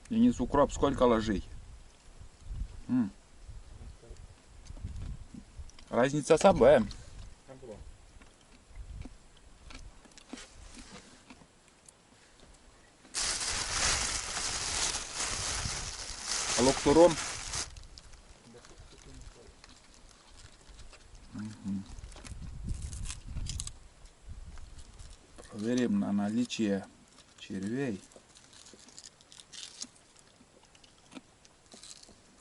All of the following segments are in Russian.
Денис, укроп сколько ложить? Разница с АБ. Локтурон. Проверим на наличие червей.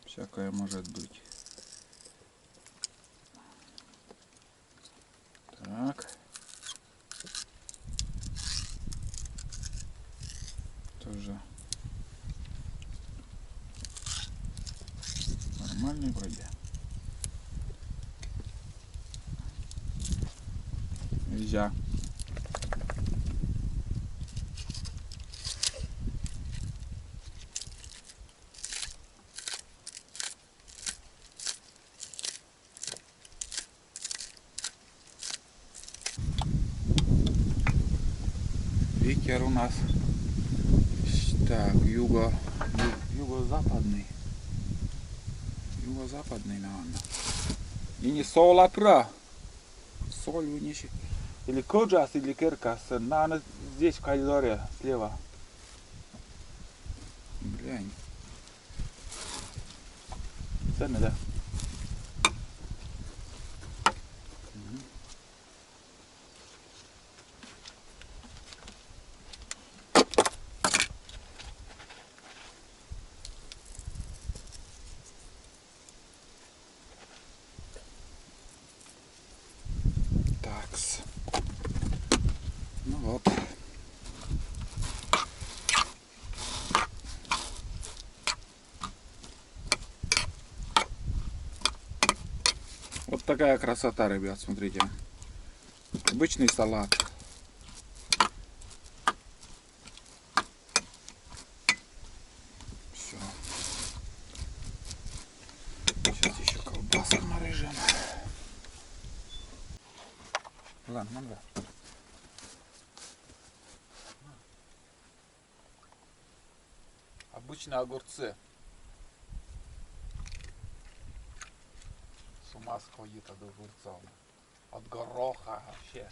Всякое может быть. Так. Тоже нормальный вроде. Нельзя. Ветер у нас так юго-западный, наверное. И не солапра, соль вынеси. Или коджас, или керкас, наверное, здесь в коридоре слева. Глянь. Цены, да? Такс. Ну вот. Вот такая красота, ребят, смотрите. Обычный салат. Все. Сейчас еще колбаску нарежем. Ладно, мanga. Обычные огурцы. С ума сходит от огурцов. От гороха вообще.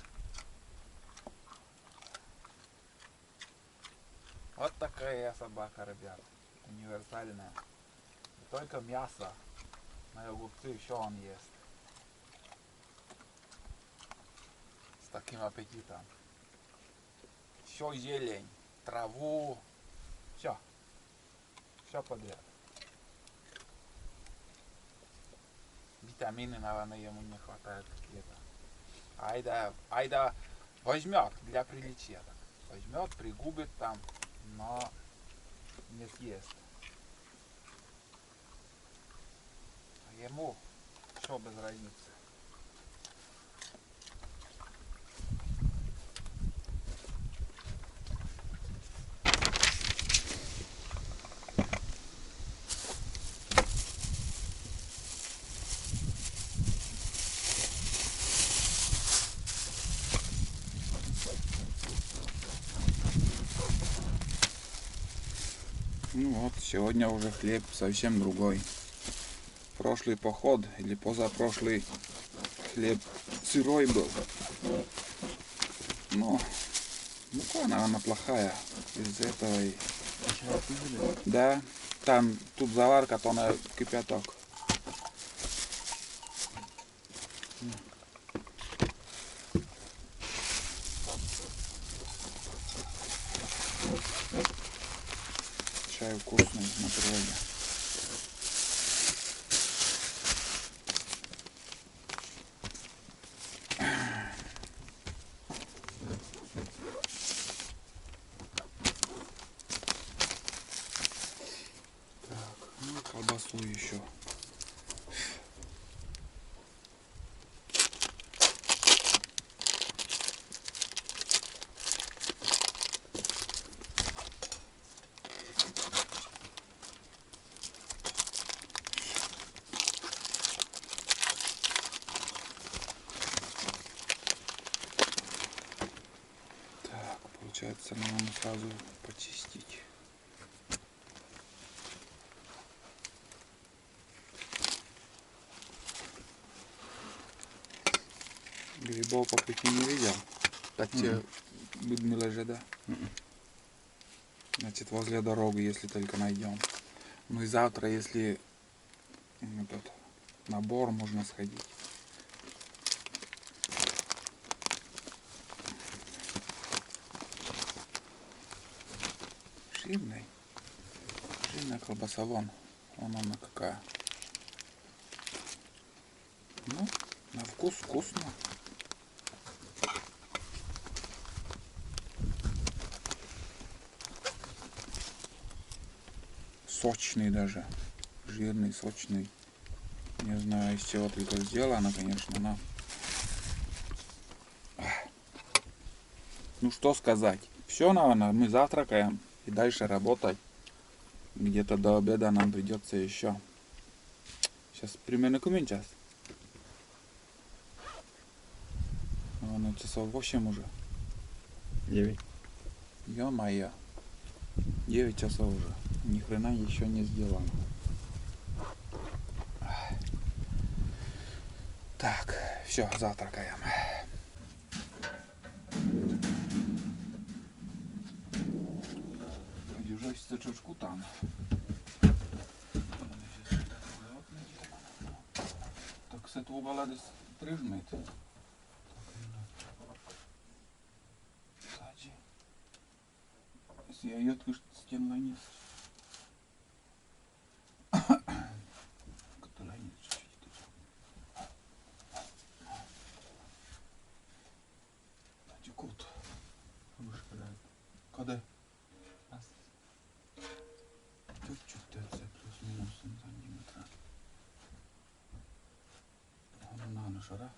Вот такая собака, ребят. Универсальная. Не только мясо, но и огурцы еще он ест. С таким аппетитом. Все зелень, траву. Все. Все подряд. Витамины, наверное, ему не хватает какие-то. Айда возьмет для приличия. Возьмет, пригубит там, но не съест. А ему все без разницы. Ну вот, сегодня уже хлеб совсем другой. Прошлый поход или позапрошлый хлеб сырой был. Но мука, наверное, плохая. Из этого и... Да, там тут заварка, то на кипяток. Чай вкусный на природе. Так, ну колбасу еще. Получается, надо сразу почистить. Грибов по пути не видел. Так те Людмила же, да? Значит, возле дороги, если только найдем. Ну и завтра, если этот набор, можно сходить. Жирный. Жирная колбаса, вон она какая. Ну, на вкус вкусно. Сочный даже. Жирный, сочный. Не знаю, из чего только сделано, конечно, но... Ну что сказать. Все, наверное, мы завтракаем и дальше работать. Где-то до обеда нам придется еще. Сейчас примерно какой час? Наверное, часов 8 уже. 9. Ё-моё. 9 часов уже. Ни хрена еще не сделано. Так, все, завтракаем. Подержать стачочку там. Так с этого баллады прижмет. Если я ее стен ланец. Кут. Когда? Чуть-чуть плюс-минус сантиметра. На нож раз.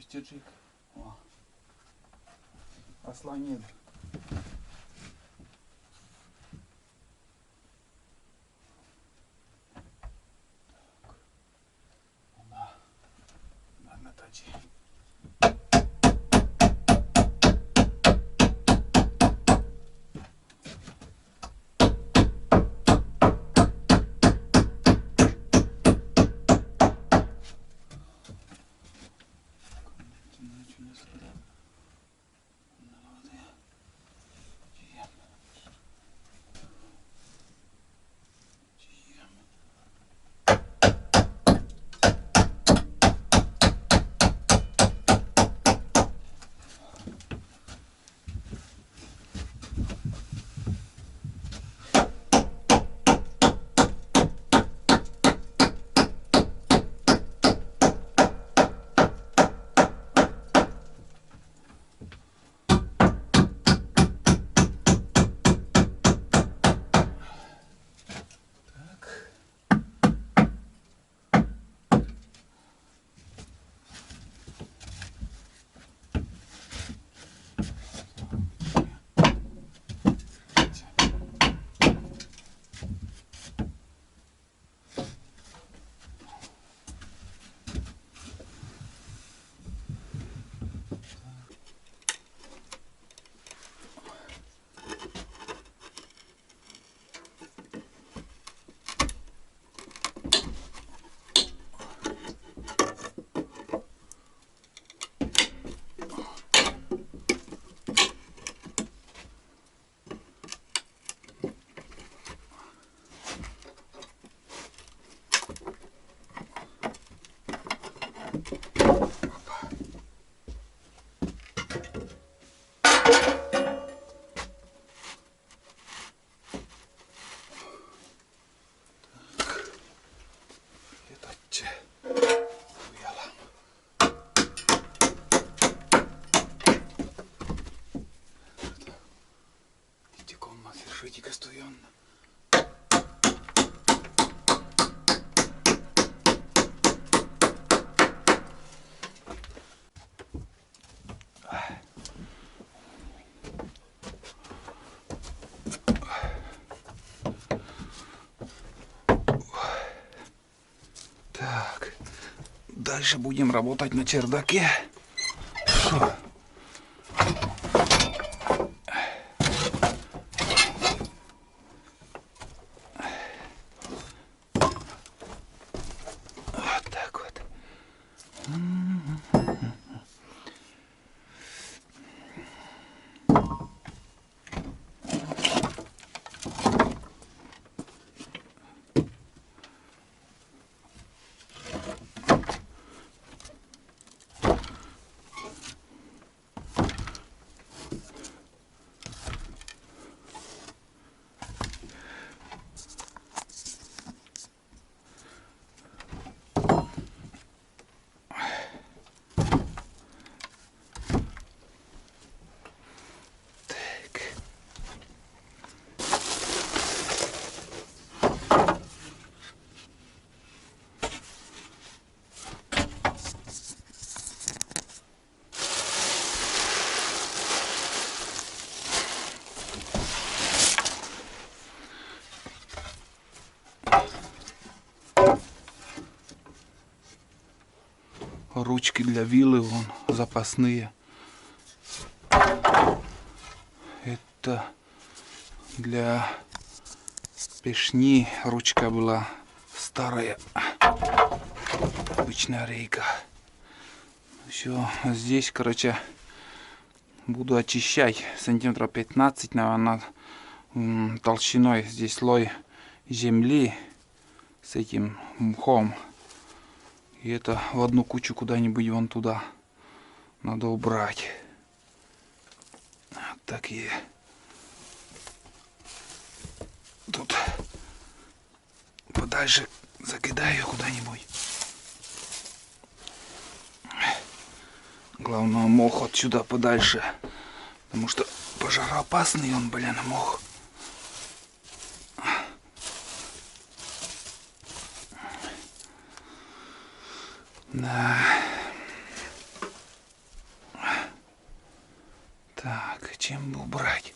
Стержик. Ослонил. На тачи. постоянно. Так, дальше будем работать на чердаке. Вот так вот. Ручки для вилы вон запасные. Это для пешни ручка была старая. Обычная рейка. Все, здесь, короче, буду очищать сантиметров 15, наверное, толщиной. Здесь слой земли с этим мхом. И это в одну кучу куда-нибудь вон туда надо убрать. Вот такие. Тут подальше закидаю куда-нибудь. Главное, мох отсюда подальше. Потому что пожароопасный он, блин, мох. Да. Так, чем бы убрать?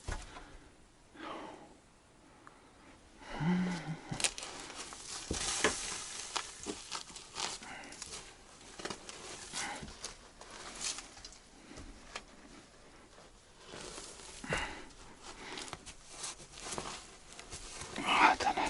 Вот она.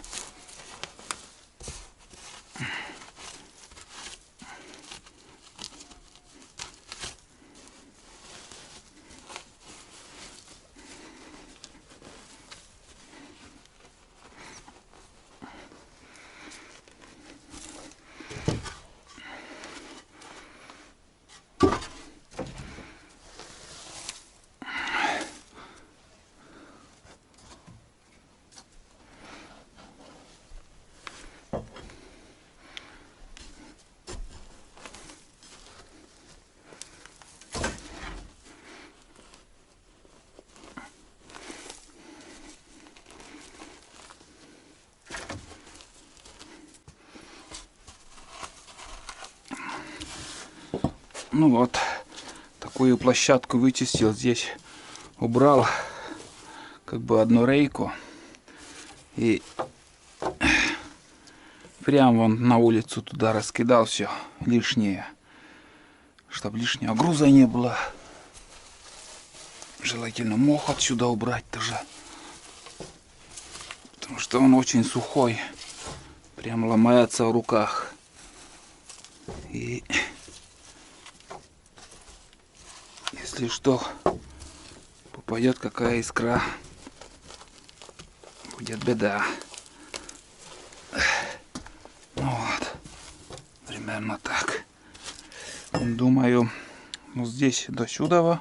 Ну вот, такую площадку вычистил, здесь убрал как бы одну рейку и прям вон на улицу туда раскидал все лишнее, чтобы лишнего груза не было. Желательно мох отсюда убрать тоже, потому что он очень сухой, прям ломается в руках. И если что, попадет какая искра, будет беда. Ну вот, примерно так. Думаю, ну здесь до сюда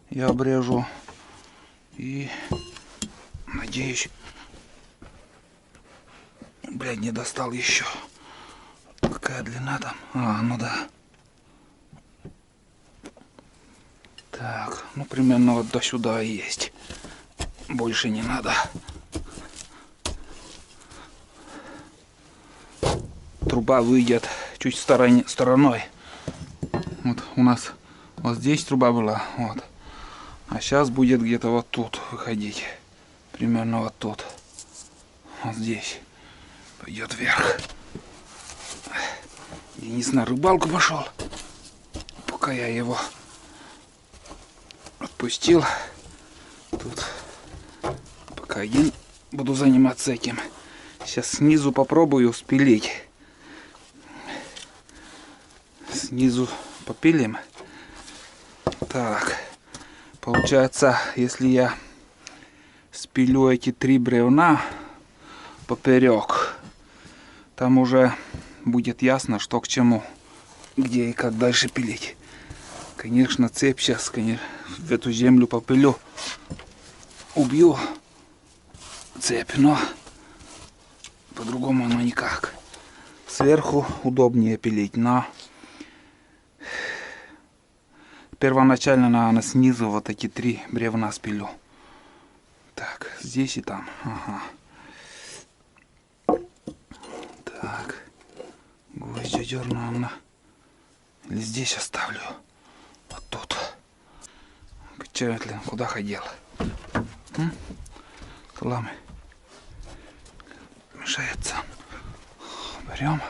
я обрежу и надеюсь, блядь, не достал еще. Какая длина там? А, ну да. Так, ну примерно вот до сюда и есть. Больше не надо. труба выйдет чуть стороной. Вот у нас вот здесь труба была, вот. А сейчас будет где-то вот тут выходить. Примерно вот тут. Вот здесь. Пойдет вверх. Денис на рыбалку пошел. Пока я его отпустил. Тут пока один буду заниматься этим. Сейчас снизу попробую спилить. Снизу попилим. Так. Получается, если я спилю эти 3 бревна поперек, там уже будет ясно, что к чему, где и как дальше пилить. Конечно, цепь сейчас, конечно, в эту землю попилю, убью цепь, но по-другому оно никак. Сверху удобнее пилить, но первоначально, наверное, снизу вот эти 3 бревна спилю. Так, здесь и там. Ага. Так. Гвозди дерну, наверное. Или здесь оставлю. Вот тут. Печатлин, куда ходил? Саламы. Мешается. Берем.